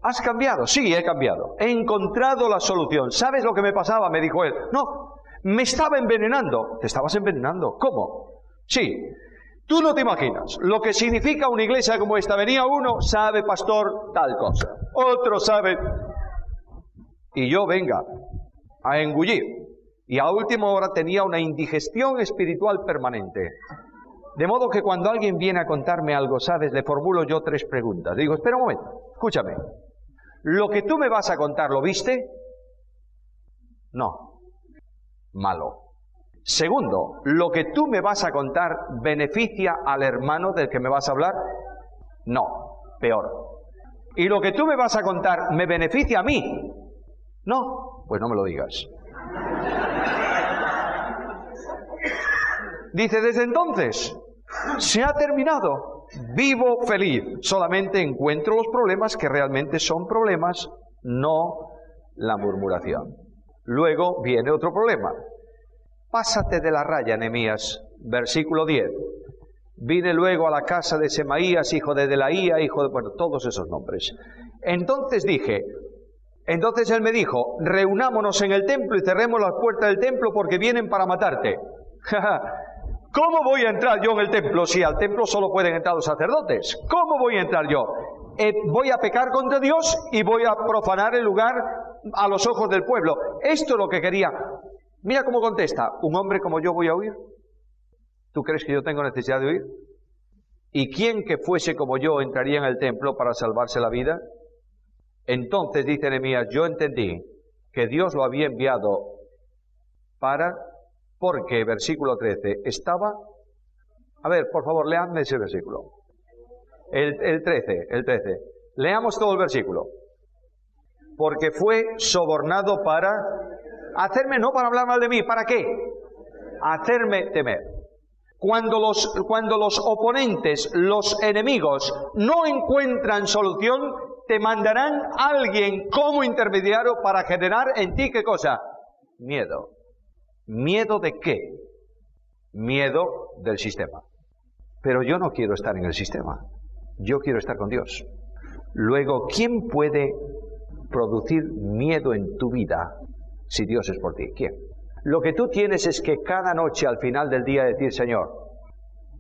¿Has cambiado? Sí, he cambiado. He encontrado la solución. ¿Sabes lo que me pasaba? Me dijo él. No, me estaba envenenando. ¿Te estabas envenenando? ¿Cómo? Sí. Tú no te imaginas lo que significa una iglesia como esta. Venía uno, sabe, pastor, tal cosa. Otro sabe. Y yo, venga, a engullir. Y a última hora tenía una indigestión espiritual permanente. De modo que cuando alguien viene a contarme algo, ¿sabes? Le formulo yo 3 preguntas. Digo, espera un momento, escúchame. ¿Lo que tú me vas a contar, lo viste? No. Malo. Segundo, ¿lo que tú me vas a contar beneficia al hermano del que me vas a hablar? No. Peor. ¿Y lo que tú me vas a contar me beneficia a mí? No. Pues no me lo digas. Dice, desde entonces se ha terminado. Vivo feliz. Solamente encuentro los problemas que realmente son problemas, no la murmuración. Luego viene otro problema. Pásate de la raya, Nehemías. Versículo 10. Vine luego a la casa de Semaías, hijo de Delaía, hijo de... Bueno, todos esos nombres. Entonces él me dijo, reunámonos en el templo y cerremos las puertas del templo porque vienen para matarte. ¿Cómo voy a entrar yo en el templo si al templo solo pueden entrar los sacerdotes? ¿Cómo voy a entrar yo? Voy a pecar contra Dios y voy a profanar el lugar a los ojos del pueblo. Esto es lo que quería. Mira cómo contesta. ¿Un hombre como yo voy a huir? ¿Tú crees que yo tengo necesidad de huir? ¿Y quién que fuese como yo entraría en el templo para salvarse la vida? Entonces, dice Nehemías, yo entendí que Dios lo había enviado porque, versículo 13, estaba... A ver, por favor, leadme ese versículo. El 13. Leamos todo el versículo. Porque fue sobornado para hacerme, no para hablar mal de mí, ¿para qué? Hacerme temer. Cuando los oponentes, los enemigos, no encuentran solución, te mandarán a alguien como intermediario para generar en ti, ¿qué cosa? Miedo. ¿Miedo de qué? Miedo del sistema. Pero yo no quiero estar en el sistema. Yo quiero estar con Dios. Luego, ¿quién puede producir miedo en tu vida si Dios es por ti? ¿Quién? Lo que tú tienes es que cada noche al final del día decir, Señor,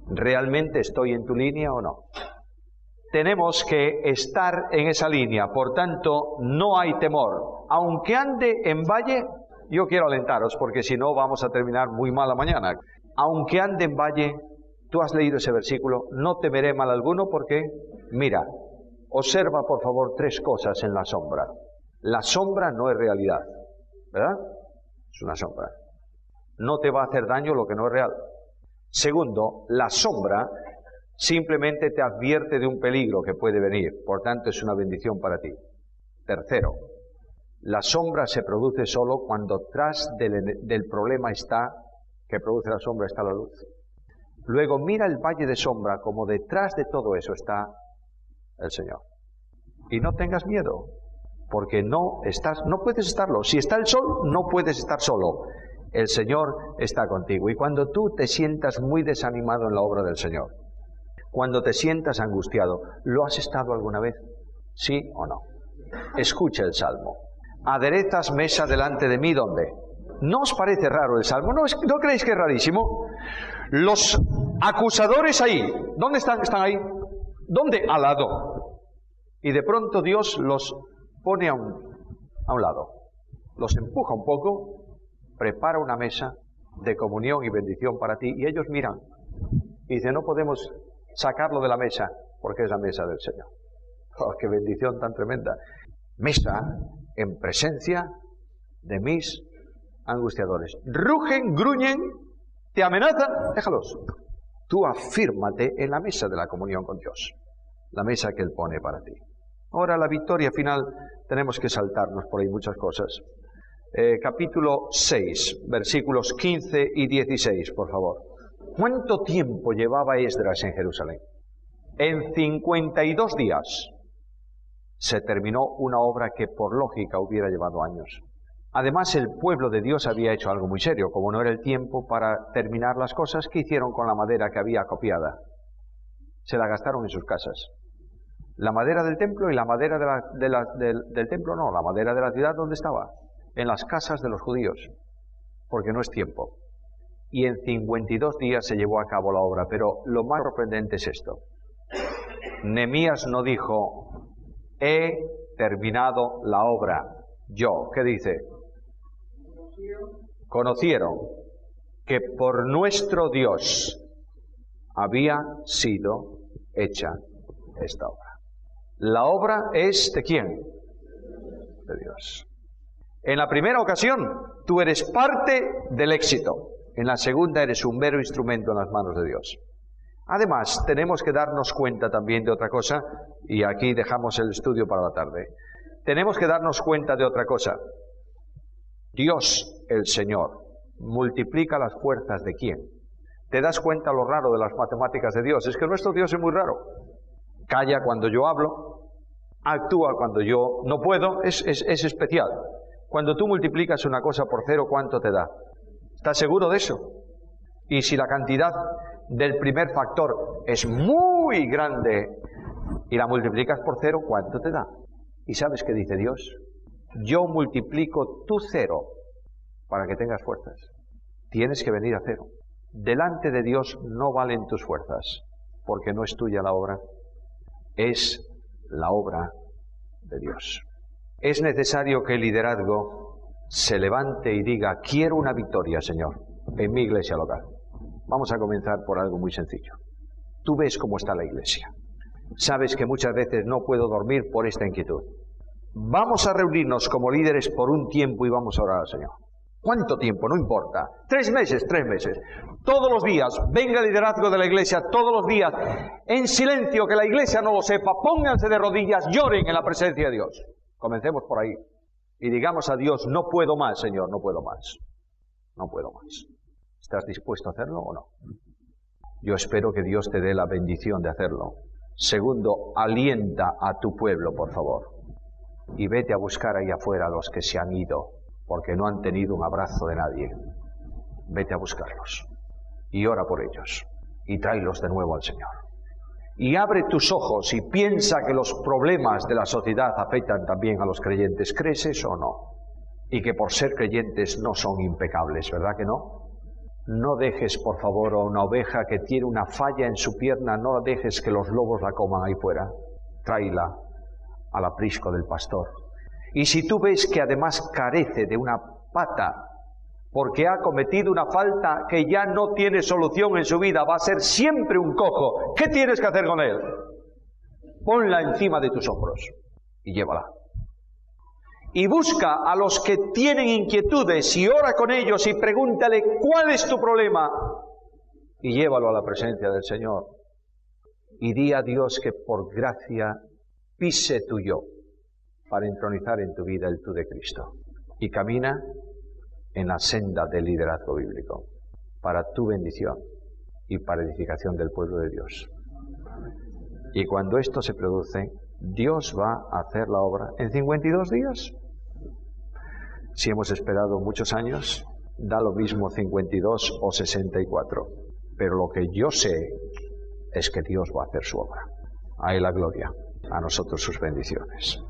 ¿realmente estoy en tu línea o no? Tenemos que estar en esa línea, por tanto, no hay temor. Aunque ande en valle, yo quiero alentaros, porque si no vamos a terminar muy mal mañana. Aunque ande en valle, tú has leído ese versículo, no temeré mal alguno, porque, mira, observa por favor 3 cosas en la sombra. La sombra no es realidad, ¿verdad? Es una sombra. No te va a hacer daño lo que no es real. Segundo, la sombra simplemente te advierte de un peligro que puede venir, por tanto es una bendición para ti. Tercero, la sombra se produce solo cuando tras del problema que produce la sombra está la luz. Luego mira el valle de sombra como detrás de todo eso está el Señor. Y no tengas miedo, porque no puedes estarlo. Si está el sol, no puedes estar solo. El Señor está contigo. Y cuando tú te sientas muy desanimado en la obra del Señor, cuando te sientas angustiado, ¿lo has estado alguna vez? ¿Sí o no? Escucha el Salmo. Aderezas mesa delante de mí, ¿dónde? ¿No os parece raro el Salmo? ¿No creéis que es rarísimo? Los acusadores ahí, ¿dónde están? ¿Están ahí? ¿Dónde? Al lado. Y de pronto Dios los pone a un lado. Los empuja un poco, prepara una mesa de comunión y bendición para ti, y ellos miran. Y dicen, no podemos sacarlo de la mesa, porque es la mesa del Señor. ¡Oh, qué bendición tan tremenda! Mesa en presencia de mis angustiadores. Rugen, gruñen, te amenazan, déjalos. Tú afírmate en la mesa de la comunión con Dios, la mesa que Él pone para ti. Ahora la victoria final, tenemos que saltarnos por ahí muchas cosas. Capítulo 6, versículos 15 y 16, por favor. ¿Cuánto tiempo llevaba Esdras en Jerusalén? En 52 días se terminó una obra que por lógica hubiera llevado años. Además, el pueblo de Dios había hecho algo muy serio. Como no era el tiempo para terminar las cosas, ¿qué hicieron con la madera que había copiada? Se la gastaron en sus casas. La madera del templo y la madera del templo no, la madera de la ciudad, ¿dónde estaba? En las casas de los judíos, porque no es tiempo. y en 52 días se llevó a cabo la obra. Pero lo más sorprendente es esto. Nehemías no dijo, he terminado la obra. Yo, ¿qué dice? Conocieron que por nuestro Dios había sido hecha esta obra. La obra es ¿de quién? De Dios. En la primera ocasión, tú eres parte del éxito. En la segunda, eres un mero instrumento en las manos de Dios. Además, tenemos que darnos cuenta también de otra cosa, y aquí dejamos el estudio para la tarde. Tenemos que darnos cuenta de otra cosa. Dios, el Señor, multiplica las fuerzas ¿de quién? ¿Te das cuenta lo raro de las matemáticas de Dios? Es que nuestro Dios es muy raro. Calla cuando yo hablo, actúa cuando yo no puedo, es especial. Cuando tú multiplicas una cosa por 0, ¿cuánto te da? ¿Estás seguro de eso? Y si la cantidad del primer factor es muy grande y la multiplicas por 0, ¿cuánto te da? ¿Y sabes qué dice Dios? Yo multiplico tu 0 para que tengas fuerzas. Tienes que venir a 0. Delante de Dios no valen tus fuerzas, porque no es tuya la obra, es la obra de Dios. Es necesario que el liderazgo se levante y diga, quiero una victoria, Señor, en mi iglesia local. Vamos a comenzar por algo muy sencillo. Tú ves cómo está la iglesia. Sabes que muchas veces no puedo dormir por esta inquietud. Vamos a reunirnos como líderes por un tiempo y vamos a orar al Señor. ¿Cuánto tiempo? No importa. 3 meses, 3 meses. Todos los días, venga el liderazgo de la iglesia, todos los días, en silencio, que la iglesia no lo sepa, pónganse de rodillas, lloren en la presencia de Dios. Comencemos por ahí. Y digamos a Dios, no puedo más, Señor, no puedo más. No puedo más. ¿Estás dispuesto a hacerlo o no? Yo espero que Dios te dé la bendición de hacerlo. Segundo, alienta a tu pueblo, por favor. Y vete a buscar ahí afuera a los que se han ido, porque no han tenido un abrazo de nadie. Vete a buscarlos. Y ora por ellos. Y tráelos de nuevo al Señor. Y abre tus ojos y piensa que los problemas de la sociedad afectan también a los creyentes. ¿Crees eso o no? Y que por ser creyentes no son impecables, ¿verdad que no? No dejes, por favor, a una oveja que tiene una falla en su pierna, no dejes que los lobos la coman ahí fuera. Tráela al aprisco del pastor. Y si tú ves que además carece de una pata, porque ha cometido una falta que ya no tiene solución en su vida, va a ser siempre un cojo, ¿qué tienes que hacer con él? Ponla encima de tus hombros y llévala. Y busca a los que tienen inquietudes y ora con ellos y pregúntale ¿cuál es tu problema? Y llévalo a la presencia del Señor. Y di a Dios que por gracia pise tu yo para entronizar en tu vida el tú de Cristo. Y camina en la senda del liderazgo bíblico para tu bendición y para edificación del pueblo de Dios. Y cuando esto se produce, Dios va a hacer la obra en 52 días. Si hemos esperado muchos años, da lo mismo 52 o 64. Pero lo que yo sé es que Dios va a hacer su obra. A Él la gloria, a nosotros sus bendiciones.